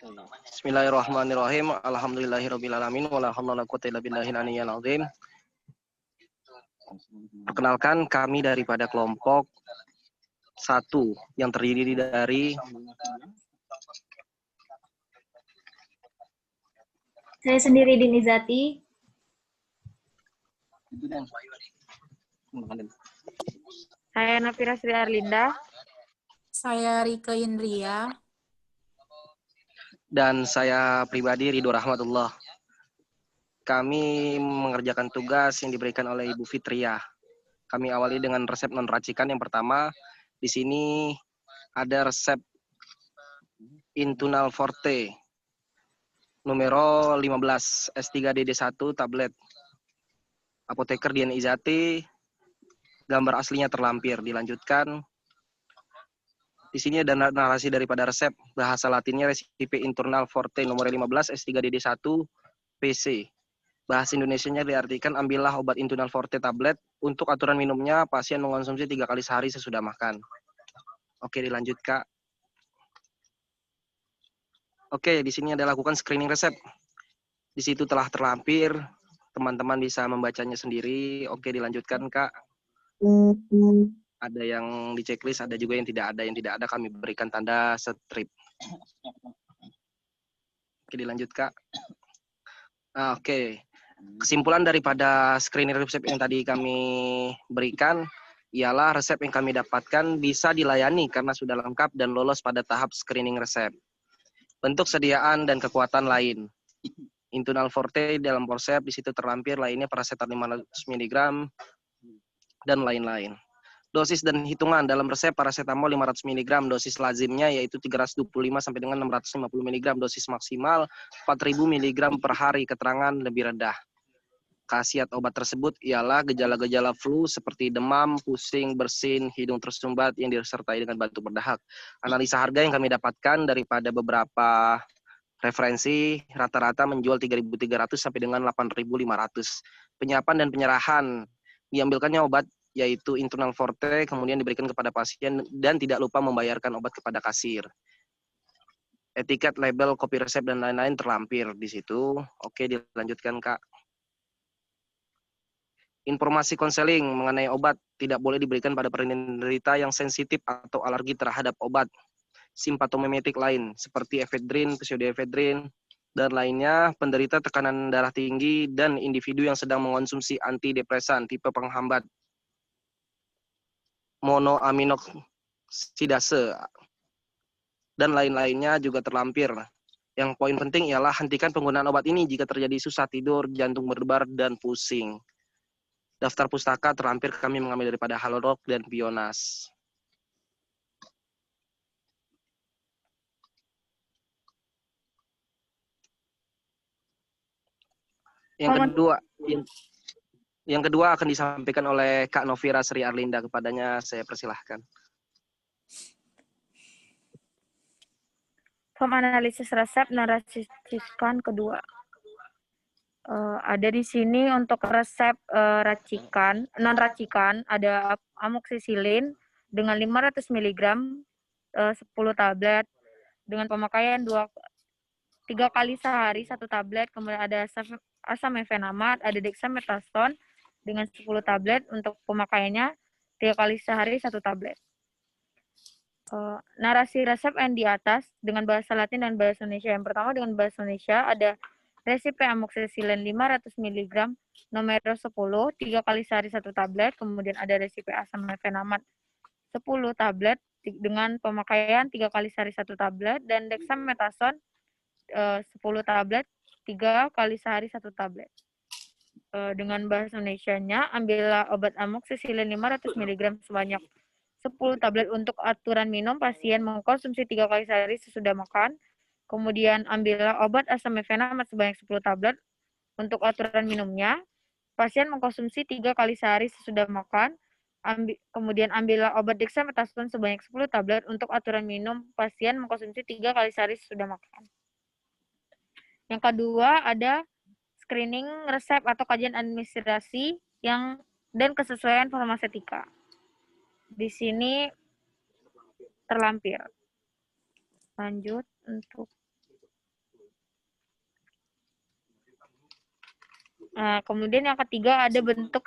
Bismillahirrahmanirrahim. Alhamdulillahirabbil alamin wala haula wala quwwata illa billahil aliyyil azim. Perkenalkan, kami daripada kelompok 1 yang terdiri dari Saya sendiri Dinizati. Saya Nafira Sri Arlinda. Saya Rika Indria. dan saya pribadi Ridho Rahmatullah. Kami mengerjakan tugas yang diberikan oleh Ibu Fitriah. Kami awali dengan resep non-racikan. Yang pertama, di sini ada resep Intunal Forte numero 15 S3DD1 tablet. Apoteker Dian Izati, gambar aslinya terlampir. Dilanjutkan. Di sini ada narasi daripada resep. Bahasa Latinnya Recipe Internal Forte nomor 15 S3DD1 PC. Bahasa Indonesianya diartikan, ambillah obat Internal Forte tablet. Untuk aturan minumnya, pasien mengonsumsi 3 kali sehari sesudah makan. Oke, dilanjut Kak. Oke, di sini ada lakukan screening resep. Di situ telah terlampir. Teman-teman bisa membacanya sendiri. Oke, dilanjutkan Kak. Ada yang di checklist, ada juga yang tidak ada. Yang tidak ada kami berikan tanda strip. Oke, dilanjut Kak. Oke. Kesimpulan daripada screening resep yang tadi kami berikan ialah resep yang kami dapatkan bisa dilayani karena sudah lengkap dan lolos pada tahap screening resep. Bentuk sediaan dan kekuatan lain. Intunal Forte dalam resep di situ terlampir, lainnya paracetamol 500 mg dan lain-lain. Dosis dan hitungan dalam resep paracetamol 500 mg, dosis lazimnya yaitu 325 sampai dengan 650 mg, dosis maksimal 4000 mg per hari, keterangan lebih rendah. Khasiat obat tersebut ialah gejala-gejala flu seperti demam, pusing, bersin, hidung tersumbat yang disertai dengan batuk berdahak. Analisa harga yang kami dapatkan daripada beberapa referensi rata-rata menjual 3.300 sampai dengan 8.500. Penyiapan dan penyerahan diambilkannya obat yaitu Internal Forte, kemudian diberikan kepada pasien dan tidak lupa membayarkan obat kepada kasir. Etiket, label, kopi resep dan lain-lain terlampir di situ. Oke, dilanjutkan Kak. Informasi konseling mengenai obat tidak boleh diberikan pada penderita yang sensitif atau alergi terhadap obat simptomatik lain seperti efedrin, pseudoefedrin, dan lainnya, penderita tekanan darah tinggi, dan individu yang sedang mengonsumsi antidepresan tipe penghambat monoaminooksidase, dan lain-lainnya juga terlampir. Yang poin penting ialah hentikan penggunaan obat ini jika terjadi susah tidur, jantung berdebar, dan pusing. Daftar pustaka terlampir kami mengambil daripada Halodoc dan Pionas. Yang kedua akan disampaikan oleh Kak Novira Sri Arlinda. Kepadanya saya persilahkan. Form analisis resep non-racikan kedua. Ada di sini untuk resep racikan, non-racikan ada amoxicillin dengan 500 mg 10 tablet dengan pemakaian 3 kali sehari 1 tablet. Kemudian ada asam mefenamat, ada dexamethasone dengan 10 tablet untuk pemakaiannya 3 kali sehari 1 tablet. Narasi resep yang di atas dengan bahasa Latin dan bahasa Indonesia. Yang pertama dengan bahasa Indonesia ada resipe amoxicillin 500 mg nomor 10 3 kali sehari 1 tablet. Kemudian ada resipe asam mefenamat 10 tablet dengan pemakaian 3 kali sehari 1 tablet, dan dexamethasone 10 tablet 3 kali sehari 1 tablet. Dengan bahasa Indonesianya, ambillah obat amoxicillin 500 mg sebanyak 10 tablet. Untuk aturan minum, pasien mengkonsumsi 3 kali sehari sesudah makan. Kemudian ambillah obat asam mefenamat sebanyak 10 tablet. Untuk aturan minumnya, pasien mengkonsumsi 3 kali sehari sesudah makan. Kemudian ambillah obat dexamethasone sebanyak 10 tablet. Untuk aturan minum, pasien mengkonsumsi 3 kali sehari sesudah makan. Yang kedua ada screening resep atau kajian administrasi dan kesesuaian farmasetika. Di sini terlampir. Lanjut untuk Nah, kemudian yang ketiga ada bentuk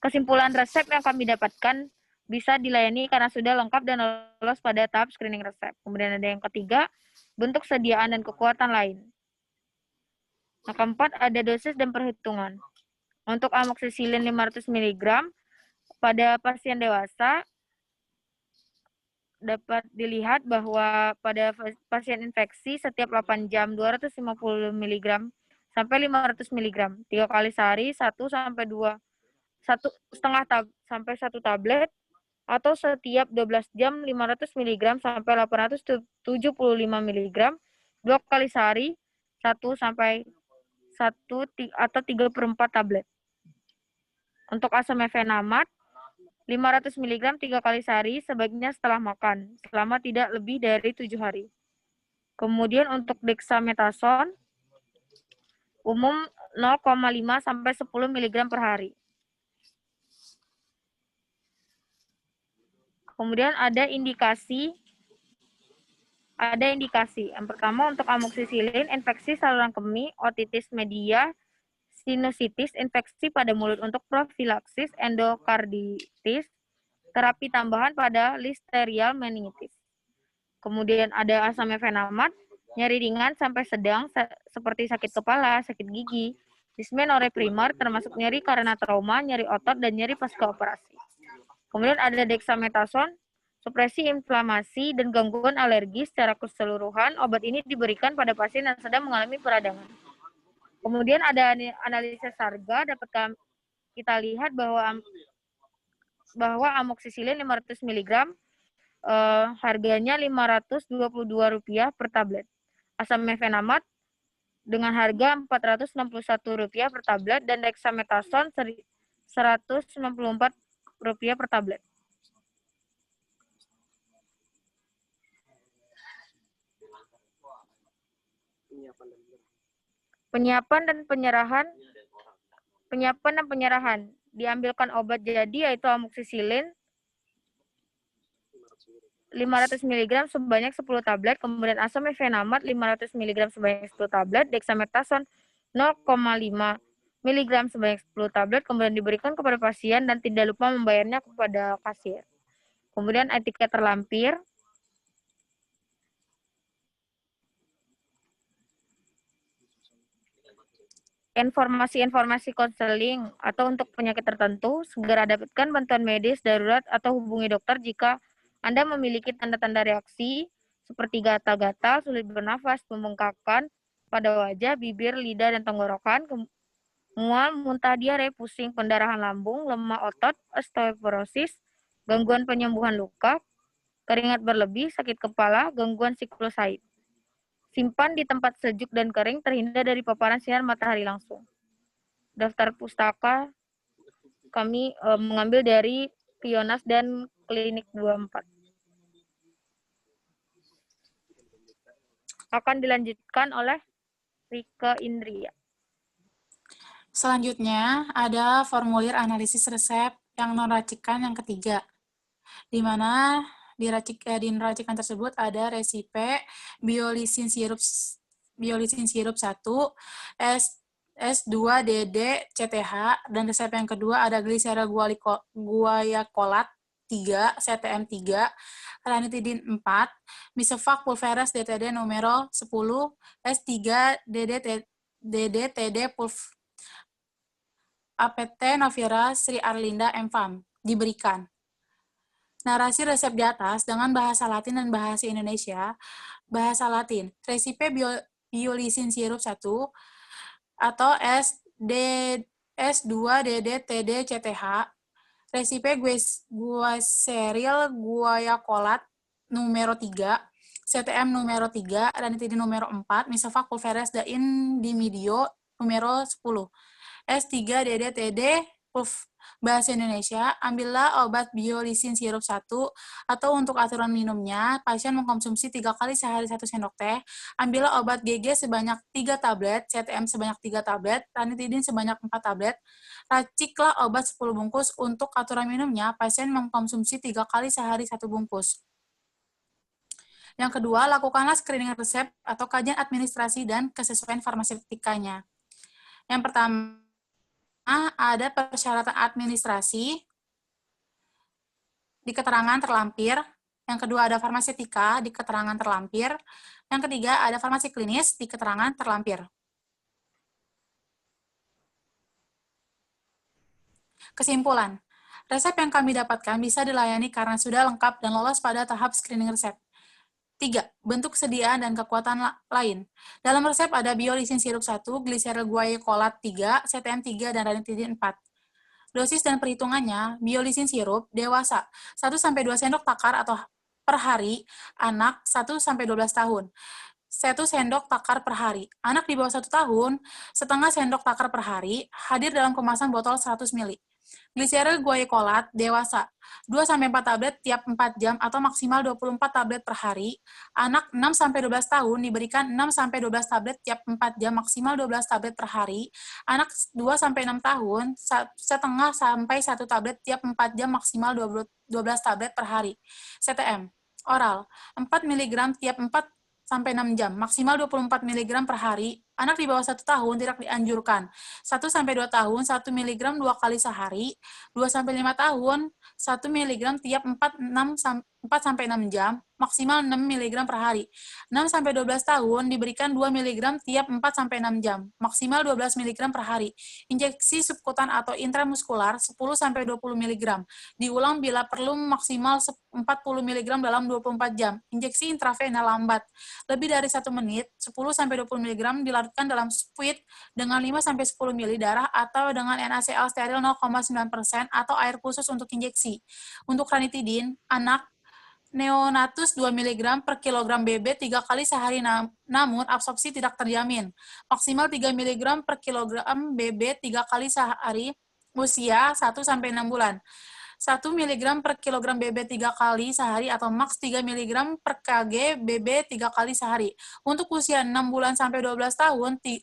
kesimpulan resep yang kami dapatkan bisa dilayani karena sudah lengkap dan lolos pada tahap screening resep. Kemudian ada yang ketiga, bentuk sediaan dan kekuatan lain. Nah, keempat ada dosis dan perhitungan. Untuk amoxicillin 500 mg pada pasien dewasa dapat dilihat bahwa pada pasien infeksi setiap 8 jam 250 mg sampai 500 mg 3 kali sehari 1 sampai 2 sampai 1 tablet atau setiap 12 jam 500 mg sampai 875 mg 2 kali sehari 1 sampai 1 atau 3/4 tablet. Untuk asam mefenamat 500 mg 3 kali sehari sebaiknya setelah makan selama tidak lebih dari 7 hari. Kemudian untuk dexamethasone umum 0,5 sampai 10 mg per hari. Kemudian ada indikasi. Yang pertama untuk amoxicillin, infeksi saluran kemih, otitis media, sinusitis, infeksi pada mulut untuk profilaksis endokarditis, terapi tambahan pada listerial meningitis. Kemudian ada asam mefenamat, nyeri ringan sampai sedang seperti sakit kepala, sakit gigi, dismenore primer termasuk nyeri karena trauma, nyeri otot, dan nyeri pasca operasi. Kemudian ada dexamethasone, supresi inflamasi dan gangguan alergi secara keseluruhan. Obat ini diberikan pada pasien yang sedang mengalami peradangan. Kemudian ada analisis harga, dapat kita lihat bahwa amoxicillin 500 mg harganya Rp522 per tablet. Asam mefenamat dengan harga Rp461 per tablet dan dexamethasone Rp194 per tablet. Penyiapan dan penyerahan. Diambilkan obat jadi yaitu amoxicillin 500 mg sebanyak 10 tablet, kemudian asam mefenamat 500 mg sebanyak 10 tablet, dexamethasone 0,5 mg sebanyak 10 tablet, kemudian diberikan kepada pasien dan tidak lupa membayarnya kepada kasir. Kemudian etiket terlampir. Informasi-informasi konseling atau untuk penyakit tertentu, segera dapatkan bantuan medis darurat atau hubungi dokter jika Anda memiliki tanda-tanda reaksi seperti gatal-gatal, sulit bernafas, pembengkakan pada wajah, bibir, lidah, dan tenggorokan, mual, muntah, diare, pusing, pendarahan lambung, lemah otot, osteoporosis, gangguan penyembuhan luka, keringat berlebih, sakit kepala, gangguan siklus haid. Simpan di tempat sejuk dan kering, terhindar dari paparan sinar matahari langsung. Daftar pustaka kami mengambil dari Pionas dan Klinik 24. Akan dilanjutkan oleh Rike Indria. Selanjutnya ada formulir analisis resep yang non-racikan yang ketiga, di mana di racikan tersebut ada resipe biolisin sirup 1, S2DD-CTH, dan resep yang kedua ada gliserol guaiacolat 3, CTM 3, ranitidin 4, Misovac pulveris DTD numero 10, S3DD-TD APT Novira Sri Arlinda M.Pharm diberikan. Narasi resep di atas dengan bahasa Latin dan bahasa Indonesia. Bahasa Latin, resipe biolisin sirup 1 atau S2DD-TD-CTH, resipe glyceril guaiacolat numero 3, CTM numero 3, ranitidin numero 4, Misovac pulveris Indimidio numero 10, S3DD-TD bahasa Indonesia, ambillah obat biolisin sirup 1 atau untuk aturan minumnya, pasien mengkonsumsi 3 kali sehari 1 sendok teh, ambillah obat GG sebanyak 3 tablet, CTM sebanyak 3 tablet, ranitidin sebanyak 4 tablet, raciklah obat 10 bungkus, untuk aturan minumnya, pasien mengkonsumsi 3 kali sehari 1 bungkus. Yang kedua, lakukanlah screening resep atau kajian administrasi dan kesesuaian farmaseutikanya. Yang pertama ada persyaratan administrasi di keterangan terlampir. Yang kedua ada farmaseutika di keterangan terlampir. Yang ketiga ada farmasi klinis di keterangan terlampir. Kesimpulan, resep yang kami dapatkan bisa dilayani karena sudah lengkap dan lolos pada tahap screening resep. 3. Bentuk kesediaan dan kekuatan lain. Dalam resep ada biolisin sirup 1, gliseril guaicolat 3, CTM 3, dan ranitidin 4. Dosis dan perhitungannya, biolisin sirup, dewasa, 1-2 sendok takar atau per hari, anak 1-12 tahun. 1 sendok takar per hari. Anak di bawah 1 tahun, setengah sendok takar per hari, hadir dalam kemasan botol 100 ml. Gliseril guaicolat, dewasa, 2-4 tablet tiap 4 jam atau maksimal 24 tablet per hari. Anak 6-12 tahun diberikan 6-12 tablet tiap 4 jam maksimal 12 tablet per hari. Anak 2-6 tahun, setengah sampai 1 tablet tiap 4 jam maksimal 12 tablet per hari. CTM, oral, 4 mg tiap 4-6 jam, maksimal 24 mg per hari. Anak di bawah 1 tahun tidak dianjurkan. 1-2 tahun, 1 mg 2 kali sehari. 2-5 tahun, 1 mg tiap 4-6 jam, maksimal 6 mg per hari. 6-12 tahun diberikan 2 mg tiap 4-6 jam, maksimal 12 mg per hari. Injeksi subkutan atau intramuskular 10-20 mg. Diulang bila perlu maksimal 40 mg dalam 24 jam. Injeksi intravena lambat. Lebih dari 1 menit, 10-20 mg dilarutkan dalam spuit dengan 5-10 ml darah atau dengan NaCl steril 0,9% atau air khusus untuk injeksi. Untuk ranitidin, anak neonatus 2 mg per kilogram BB 3 kali sehari, namun absorpsi tidak terjamin. Maksimal 3 mg per kilogram BB 3 kali sehari, usia 1-6 bulan. 1 mg per kilogram BB 3 kali sehari atau maks 3 mg per kg BB 3 kali sehari. Untuk usia 6 bulan sampai 12 tahun, 2-4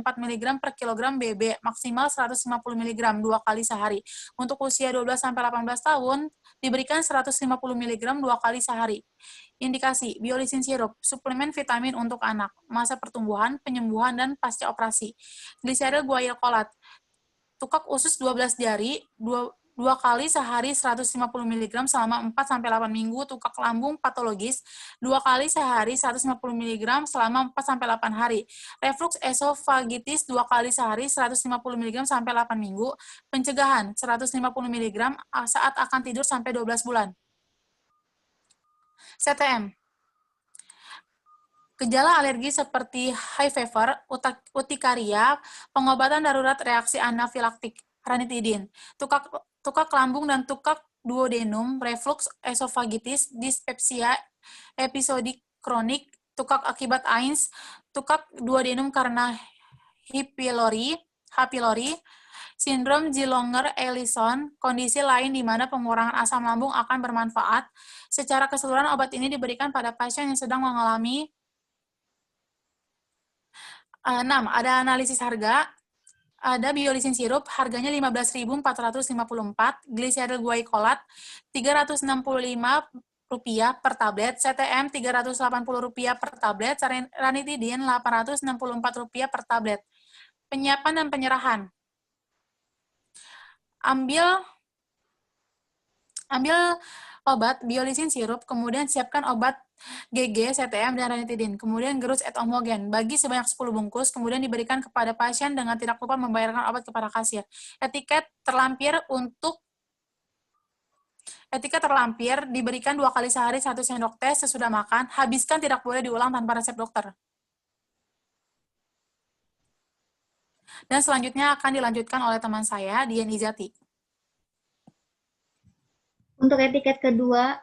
mg per kilogram BB, maksimal 150 mg 2 kali sehari. Untuk usia 12 sampai 18 tahun, diberikan 150 mg 2 kali sehari. Indikasi, biolisin sirup, suplemen vitamin untuk anak, masa pertumbuhan, penyembuhan, dan pasca operasi. Gliseril guaicolat, tukak usus 12 jari, 2 kali sehari 150 mg selama 4-8 minggu, tukak lambung patologis, 2 kali sehari 150 mg selama 4-8 hari. Reflux esofagitis 2 kali sehari 150 mg sampai 8 minggu. Pencegahan 150 mg saat akan tidur sampai 12 bulan. CTM. Gejala alergi seperti high fever, urtikaria, pengobatan darurat reaksi anafilaktik, ranitidin, tukak lambung dan tukak duodenum, reflux esofagitis, dispepsia episodik kronik, tukak akibat AINS, tukak duodenum karena H. pylori, sindrom Zillonger-Ellison, kondisi lain di mana pengurangan asam lambung akan bermanfaat. Secara keseluruhan, obat ini diberikan pada pasien yang sedang mengalami 6. Ada analisis harga. Ada biolisin sirup, harganya Rp15.454, gliseril guaicolat Rp365 per tablet, CTM Rp380 per tablet, ranitidin Rp864 per tablet. Penyiapan dan penyerahan. Ambil obat biolisin sirup, kemudian siapkan obat GG, CTM, dan ranitidin. Kemudian gerus et homogen. Bagi sebanyak 10 bungkus, kemudian diberikan kepada pasien dengan tidak lupa membayarkan obat kepada kasir. Etiket terlampir diberikan 2 kali sehari 1 sendok teh sesudah makan. Habiskan, tidak boleh diulang tanpa resep dokter. Dan selanjutnya akan dilanjutkan oleh teman saya, Dian Izati. Untuk etiket kedua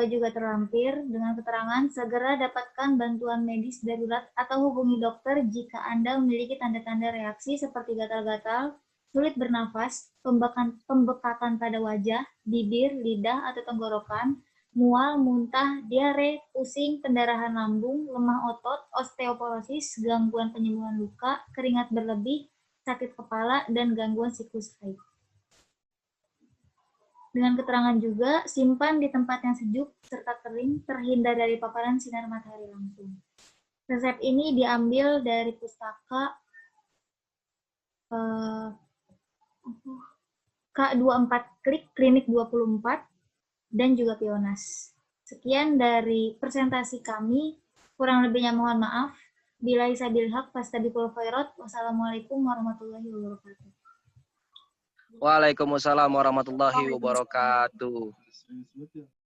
juga terlampir dengan keterangan segera dapatkan bantuan medis darurat atau hubungi dokter jika Anda memiliki tanda-tanda reaksi seperti gatal-gatal, sulit bernafas, pembekakan pada wajah, bibir, lidah, atau tenggorokan, mual, muntah, diare, pusing, pendarahan lambung, lemah otot, osteoporosis, gangguan penyembuhan luka, keringat berlebih, sakit kepala, dan gangguan siklus haid. Dengan keterangan juga, simpan di tempat yang sejuk serta kering, terhindar dari paparan sinar matahari langsung. Resep ini diambil dari pustaka K24 Klik, Klinik 24, dan juga Pionas. Sekian dari presentasi kami. Kurang lebihnya mohon maaf. Billahi sabil haq, fastaqul khairat. Wassalamualaikum warahmatullahi wabarakatuh. Waalaikumsalam warahmatullahi wabarakatuh.